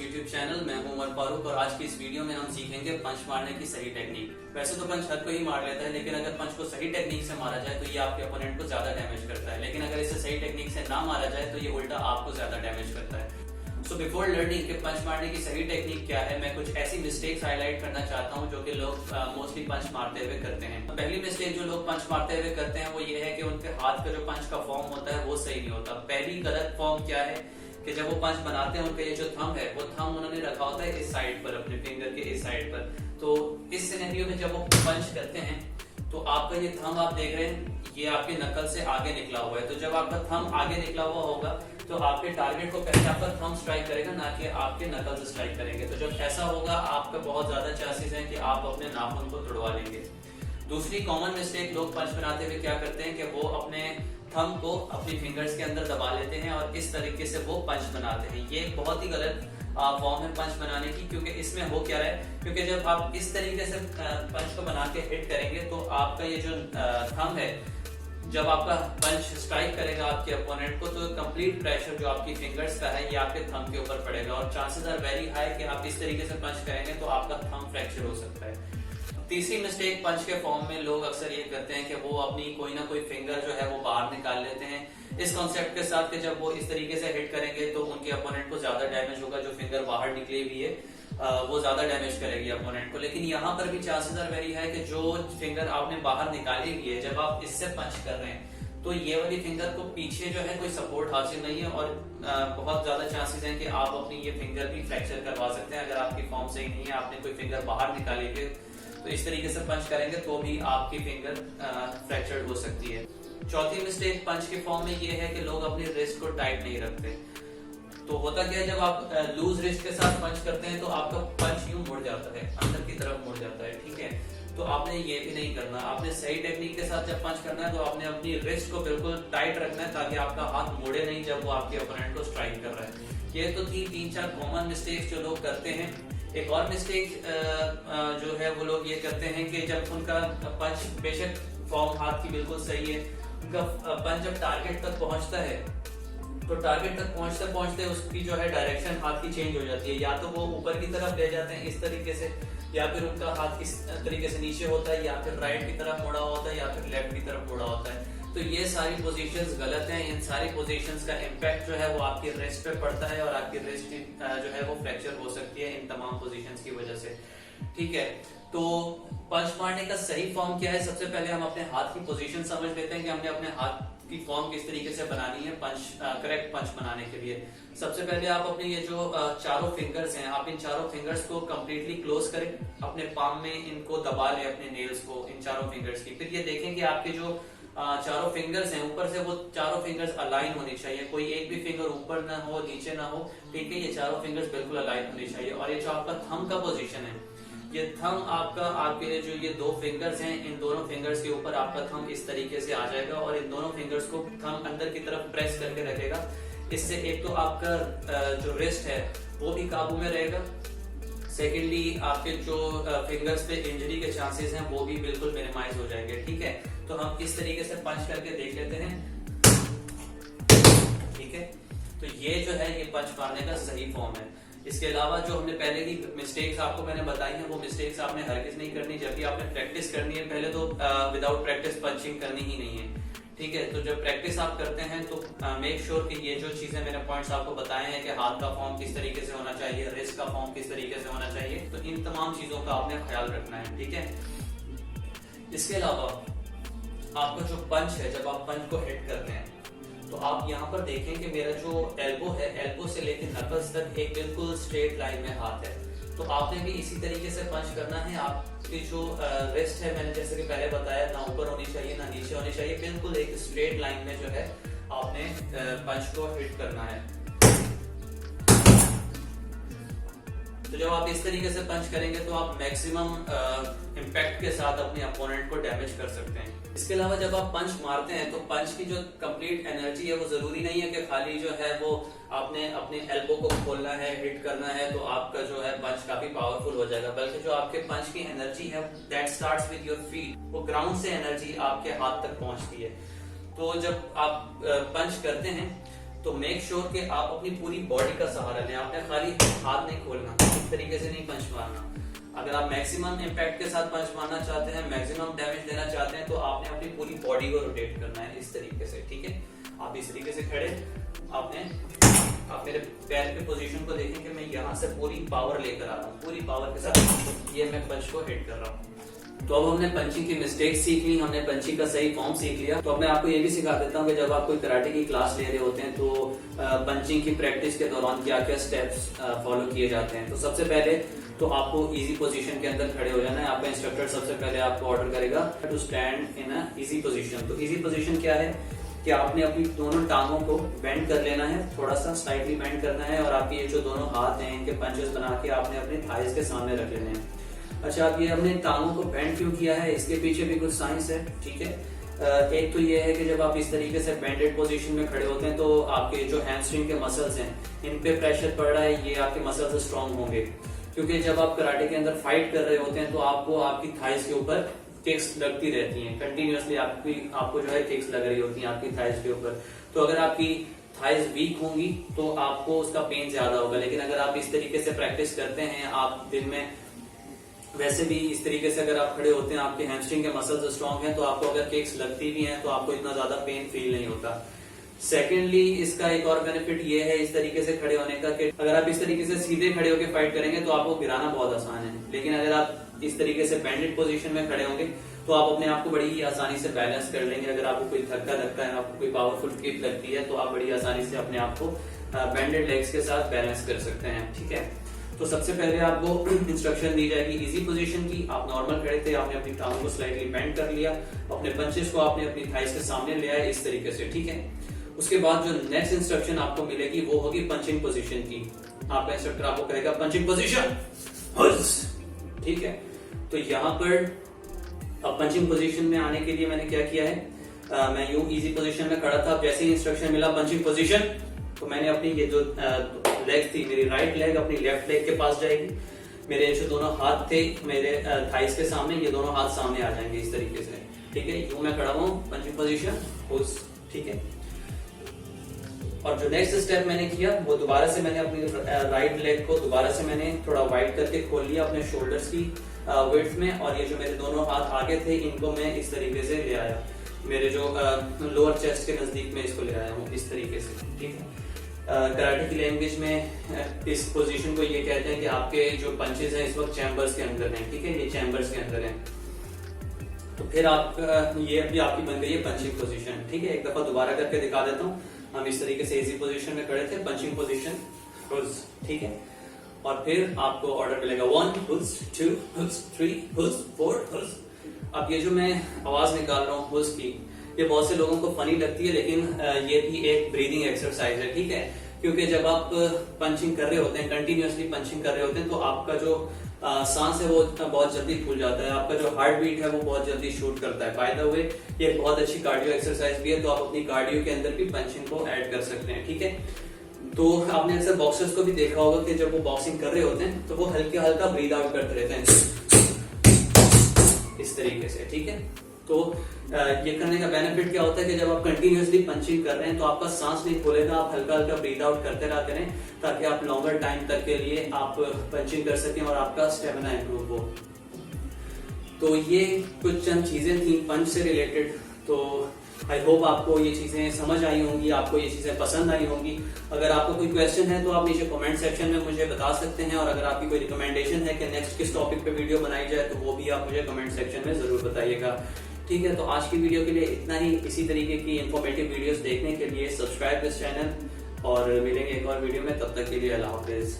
YouTube channel. मैं हूं उमर फारूक और आज की इस वीडियो में हम सीखेंगे पंच मारने की सही टेक्निक। वैसे तो पंच हर कोई मार लेता है, लेकिन अगर पंच को सही टेक्निक से मारा जाए तो ये आपके ओपोनेंट को ज्यादा डैमेज करता है, लेकिन अगर इसे सही टेक्निक से ना मारा जाए तो ये उल्टा आपको ज्यादा डैमेज करता है। सो बिफोर लर्निंग कि पंच मारने की सही टेक्निक क्या है, मैं कुछ ऐसी मिस्टेक्स हाईलाइट करना चाहता हूं जो कि लोग मोस्टली पंच मारते हुए करते हैं। पहली मिस्टेक जो लोग पंच मारते हुए करते हैं वो ये है कि उनके हाथ का जो पंच का फॉर्म होता है वो सही नहीं होता। पहली गलत फॉर्म क्या है कि जब वो पंच बनाते हैं उनका ये जो थंब है वो थंब उन्होंने रखा होता है इस साइड पर, अपने फिंगर के इस साइड पर। तो इस सिनेरियो में जब वो पंच करते हैं तो आपका ये थंब आप देख रहे हैं ये आपके नकल से आगे निकला हुआ है। तो जब आपका थंब आगे निकला हुआ होगा तो आपके टारगेट को पहले आपका थंब स्ट्राइक करेगा, ना कि आपके नकल से स्ट्राइक करेंगे। तो जब ऐसा होगा आपका बहुत ज्यादा चांसेस है कि आप अपने नाखून को तुड़वा लेंगे। दूसरी कॉमन मिस्टेक लोग पंच बनाते हुए क्या करते हैं कि वो अपने थंब को अपनी फिंगर्स के अंदर दबा लेते हैं और इस तरीके से वो पंच बनाते हैं। ये बहुत ही गलत फॉर्म है पंच बनाने की, क्योंकि इसमें हो क्या रहा है, क्योंकि जब आप इस तरीके से पंच को बना के हिट करेंगे तो आपका ये जो थंब है, जब आपका पंच स्ट्राइक करेगा आपके अपोनेंट को तो कंप्लीट प्रेशर जो आपकी फिंगर्स का है ये आपके थंब के ऊपर पड़ेगा और चांसेस आर वेरी हाई कि आप इस तरीके से पंच करेंगे तो आपका थंब फ्रैक्चर हो सकता है। तीसरी मिस्टेक पंच के फॉर्म में लोग अक्सर ये करते हैं कि वो अपनी कोई ना कोई फिंगर जो है वो बाहर निकाल लेते हैं इस कॉन्सेप्ट के साथ कि जब वो इस तरीके से हिट करेंगे तो उनके अपोनेंट को ज्यादा डैमेज होगा। जो फिंगर बाहर निकली हुई है वो ज्यादा डैमेज करेगी अपोनेंट को। लेकिन यहाँ पर भी चांसेस आर वेरी है कि जो फिंगर आपने बाहर निकाली हुई है जब आप इससे पंच कर रहे हैं तो ये वाली फिंगर को पीछे जो है कोई सपोर्ट हासिल नहीं है और बहुत ज्यादा चांसेस हैं कि आप अपनी ये फिंगर भी फ्रैक्चर करवा सकते हैं। अगर आपकी फॉर्म सही नहीं है, आपने कोई फिंगर बाहर निकाली है तो इस तरीके से पंच करेंगे तो भी आपकी फिंगर फ्रैक्चर्ड हो सकती है। चौथी मिस्टेक पंच के फॉर्म में ये है कि लोग अपनी रिस्ट को टाइट नहीं रखते। तो होता क्या है, जब आप लूज रिस्ट के साथ पंच करते हैं तो आपका पंच यूं मुड़ जाता है, अंदर की तरफ मुड़ जाता है। ठीक है, तो आपने ये भी नहीं करना। आपने सही टेक्निक के साथ जब पंच करना है तो आपने अपनी रिस्ट को बिल्कुल टाइट रखना है ताकि आपका हाथ मुड़े नहीं जब वो आपके ओपोनेंट को स्ट्राइक कर रहा है। ये तो थी 3-4 कॉमन मिस्टेक्स जो लोग करते हैं। एक और मिस्टेक जो है वो लोग ये करते हैं कि जब उनका पंच, बेशक फॉर्म हाथ की बिल्कुल सही है, उनका पंच जब टारगेट तक पहुंचता है तो टारगेट तक पहुंचते पहुंचते उसकी जो है डायरेक्शन हाथ की चेंज हो जाती है। या तो वो ऊपर की तरफ ले जाते हैं इस तरीके से, या फिर उनका हाथ इस तरीके से नीचे होता है, या फिर राइट की तरफ मुड़ा होता है, या फिर लेफ्ट की तरफ मुड़ा होता है। तो ये सारी पोजीशंस गलत हैं। इन सारी पोजीशंस का इम्पैक्ट जो है वो आपकी रिस्ट पे पड़ता है और आपकी रिस्ट जो है वो फ्रैक्चर हो सकती है इन तमाम पोजीशंस की वजह से। ठीक है, तो पंच मारने का सही फॉर्म क्या है? सबसे पहले हम अपने हाथ की पोजीशन समझ लेते हैं कि हमने अपने हाथ की फॉर्म किस तरीके से बनानी है करेक्ट पंच बनाने के लिए। सबसे पहले आप अपने ये जो चारों फिंगर्स हैं, आप इन चारों फिंगर्स को कंप्लीटली क्लोज करें, अपने पाम में इनको दबा लें, अपने नेल्स को, इन चारों फिंगर्स की। फिर ये देखें कि आपके जो चारों फिंगर्स हैं ऊपर से वो चारों फिंगर्स अलाइन होनी चाहिए, कोई एक भी फिंगर ऊपर ना हो, नीचे ना हो। ठीक है, ये चारों फिंगर्स बिल्कुल अलाइन होनी चाहिए। और ये जो आपका थंब का पोजीशन है, ये थंब आपका, आपके लिए जो ये 2 फिंगर्स हैं, इन दोनों फिंगर्स के ऊपर आपका थंब इस तरीके से आ जाएगा और इन दोनों फिंगर्स को थंब अंदर की तरफ प्रेस करके रखेगा। इससे एक तो आपका जो रिस्ट है वो भी काबू में रहेगा, सेकेंडली आपके जो फिंगर्स पे इंजरी के चांसेस हैं वो भी बिल्कुल मिनिमाइज हो जाएंगे। ठीक है, तो हम इस तरीके से पंच करके देख लेते हैं। ठीक है, तो ये जो है ये पंच मारने का सही फॉर्म है। इसके अलावा जो हमने पहले की मिस्टेक्स आपको मैंने बताई हैं वो मिस्टेक्स आपने हरगिज नहीं करनी। जब भी आपने प्रैक्टिस करनी है पहले तो विदाउट प्रैक्टिस पंचिंग करनी ही नहीं है। ठीक है, तो जब प्रैक्टिस आप करते हैं तो मेक श्योर कि ये जो चीजें मैंने पॉइंट्स आपको बताए हैं कि हाथ का फॉर्म किस तरीके से होना चाहिए, रिस्ट का फॉर्म किस तरीके से होना चाहिए, तो इन तमाम चीजों का आपने ख्याल रखना है। ठीक है, इसके अलावा आपका जो पंच है, जब आप पंच को हिट करते हैं तो आप यहाँ पर देखें कि मेरा जो एल्बो है, एल्बो से लेकर नकल्स तक एक बिल्कुल स्ट्रेट लाइन में हाथ है। तो आपने भी इसी तरीके से पंच करना है। आपकी जो रिस्ट है, मैंने जैसे कि पहले बताया, ना ऊपर होनी चाहिए ना नीचे होनी चाहिए, बिल्कुल एक स्ट्रेट लाइन में जो है आपने पंच को हिट करना है। तो जब आप इस तरीके से पंच करेंगे तो आप मैक्सिमम इम्पैक्ट के साथ अपने अपोनेंट को डैमेज कर सकते हैं। इसके अलावा जब आप पंच मारते हैं तो पंच की जो कंप्लीट एनर्जी है वो जरूरी नहीं है कि खाली जो है वो आपने अपने एल्बो को खोलना है, हिट करना है तो आपका जो है पंच काफी पावरफुल हो जाएगा। बल्कि जो आपके पंच की एनर्जी है that starts with your feet, वो ग्राउंड से एनर्जी आपके हाथ तक पहुंचती है। तो जब आप पंच करते हैं तो मेक श्योर कि आप अपनी पूरी बॉडी का सहारा लें। आपने खाली हाथ नहीं तरीके से नहीं पंच मारना। अगर आप मैक्सिमम इम्पैक्ट के साथ पंच मारना चाहते हैं, मैक्सिमम डैमेज देना चाहते हैं, तो आपने अपनी पूरी बॉडी को रोटेट करना है इस तरीके से, ठीक है। आप इस तरीके से खड़े, आप मेरे पैर के पोजीशन को देखें कि मैं यहाँ से पूरी पावर लेकर आ रहा हूँ, पूरी पावर के साथ ये मैं पंच को हिट कर रहा हूँ। तो अब हमने पंचिंग की मिस्टेक सीख ली, हमने पंचिंग का सही फॉर्म सीख लिया। तो अब मैं आपको ये भी सिखा देता हूँ कि जब आप कोई कराटे की क्लास ले रहे होते हैं तो पंचिंग की प्रैक्टिस के दौरान क्या क्या स्टेप्स फॉलो किए जाते हैं। तो सबसे पहले तो आपको इजी पोजीशन के अंदर खड़े हो जाना है। आपका इंस्ट्रक्टर सबसे पहले आपको ऑर्डर करेगा to stand in a easy position. तो इजी पोजीशन क्या है कि आपने अपनी दोनों टांगों को बेंड कर लेना है, थोड़ा सा स्लाइटली बेंड करना है, और आपके ये जो दोनों हाथ हैं इनके पंचेस बना के आपने अपने थाइज के सामने रख लेने हैं। अच्छा, आप ये अपने टांगों को बेंड क्यों किया है, इसके पीछे भी कुछ साइंस है, ठीक है। एक तो ये है कि जब आप इस तरीके से बेंडेड पोजीशन में खड़े होते हैं तो आपके जो हैमस्ट्रिंग के मसल्स हैं इन पे प्रेशर पड़ रहा है, ये आपके मसल्स स्ट्रांग होंगे, क्योंकि जब आप कराटे के अंदर फाइट कर रहे होते हैं तो आपको आपकी थाइज के ऊपर किक्स लगती रहती हैं कंटिन्यूअसली, आपको जो है किक्स लग रही होती हैं आपकी थाइज के ऊपर। तो अगर आपकी थाइज वीक होंगी तो आपको उसका पेन ज्यादा होगा। लेकिन अगर आप इस तरीके से प्रैक्टिस करते हैं, आप दिन में वैसे भी इस तरीके से अगर आप खड़े होते हैं, आपके हैमस्ट्रिंग के मसल्स स्ट्रांग हैं, तो आपको अगर किक्स लगती भी हैं तो आपको इतना ज्यादा पेन फील नहीं होता। सेकेंडली, इसका एक और बेनिफिट ये है इस तरीके से खड़े होने का कि अगर आप इस तरीके से सीधे खड़े होकर फाइट करेंगे तो आपको गिराना बहुत आसान है, लेकिन अगर आप इस तरीके से बेंडेड पोजीशन में खड़े होंगे तो आप अपने आप को बड़ी ही आसानी से बैलेंस कर लेंगे। अगर आपको कोई धक्का है, आपको कोई पावरफुल किक लगती है, तो आप बड़ी आसानी से अपने आप को बेंडेड लेग्स के साथ बैलेंस कर सकते हैं, ठीक है। तो सबसे पहले आपको इंस्ट्रक्शन दी जाएगी इजी पोजीशन की। आप नॉर्मल खड़े थे, आपने अपनी टांगों को स्लाइटली बेंड कर लिया, अपने पंचेस को आपने अपनी थाइस के सामने ले आए इस तरीके से, ठीक है। उसके बाद जो नेक्स्ट इंस्ट्रक्शन आपको मिलेगी वो होगी पंचिंग पोजीशन की। आपका इंस्ट्रक्टर आपको कहेगा पंचिंग पोजीशन, ठीक है। तो यहाँ पर अब पंचिंग पोजीशन में आने के लिए मैंने क्या किया है, मैं यूं इजी पोजीशन में खड़ा था, जैसे ही इंस्ट्रक्शन मिला पंचिंग पोजीशन, तो मैंने अपनी ये जो लेग थी, मेरी राइट लेग अपनी लेफ्ट लेग के पास जाएगी, मेरे जो दोनों हाथ थे मेरे थाइस के सामने, ये दोनों हाथ सामने आ जाएंगे इस तरीके से, ठीक है। यूं मैं खड़ा हूं, पंचिंग पोजीशन, ठीक है। और जो नेक्स्ट स्टेप मैंने किया वो दोबारा से मैंने अपनी राइट लेग को दोबारा से मैंने थोड़ा वाइड करके खोल लिया अपने शोल्डर्स की विड्थ में, और ये जो मेरे दोनों हाथ आगे थे इनको मैं इस तरीके से ले आया, मेरे जो लोअर चेस्ट के नजदीक में इसको ले आया हूँ इस तरीके से, ठीक है। कराटे की लैंग्वेज में इस पोजीशन को ये कहते हैं कि आपके जो पंचेस हैं इस वक्त चैम्बर्स के अंदर हैं, ठीक है, ये चैम्बर्स के अंदर हैं। तो फिर आप ये अभी आपकी बन गई है पंचिंग पोजीशन, ठीक है। एक दफा दोबारा करके दिखा देता हूँ। हम इस तरीके से इजी पोजीशन में खड़े थे, पंचिंग पोजीशन, ठीक है। और फिर आपको ऑर्डर मिलेगा 1 हुज 2 हुज 3 हुज 4 हुज। अब ये जो मैं आवाज निकाल रहा हूँ हुज की, ये बहुत से लोगों को फनी लगती है, लेकिन ये भी एक ब्रीदिंग एक्सरसाइज है, ठीक है। क्योंकि जब आप पंचिंग कर रहे होते हैं, कंटिन्यूअसली पंचिंग कर रहे होते हैं, तो आपका जो सांस है वो बहुत जल्दी फूल जाता है, आपका जो हार्ट बीट है वो बहुत जल्दी शूट करता है। बाय द वे ये बहुत अच्छी कार्डियो एक्सरसाइज भी है, तो आप अपनी कार्डियो के अंदर भी पंचिंग को ऐड कर सकते हैं, ठीक है। तो आपने अक्सर बॉक्सर्स को भी देखा होगा कि जब वो बॉक्सिंग कर रहे होते हैं तो वो हल्के हल्का ब्रीद आउट करते रहते हैं इस तरीके से, ठीक है। तो ये करने का बेनिफिट क्या होता है कि जब आप कंटिन्यूअसली पंचिंग कर रहे हैं तो आपका सांस नहीं फूलेगा, आप हल्का हल्का ब्रीद आउट करते रहते हैं, ताकि आप लॉन्गर टाइम तक के लिए आप पंचिंग कर सकें और आपका स्टेमिना इंप्रूव हो। तो ये कुछ चंद चीजें थी पंच से रिलेटेड। तो आई होप आपको ये चीजें समझ आई होंगी, आपको ये चीजें पसंद आई होंगी। अगर आपको कोई क्वेश्चन है तो आप नीचे कमेंट सेक्शन में मुझे बता सकते हैं, और अगर आपकी कोई रिकमेंडेशन है कि नेक्स्ट किस टॉपिक पे वीडियो बनाई जाए तो वो भी आप मुझे कमेंट सेक्शन में जरूर बताइएगा, ठीक है। तो आज की वीडियो के लिए इतना ही। इसी तरीके की इंफॉर्मेटिव वीडियोस देखने के लिए सब्सक्राइब दिस चैनल, और मिलेंगे एक और वीडियो में। तब तक के लिए अल्लाह हाफिज।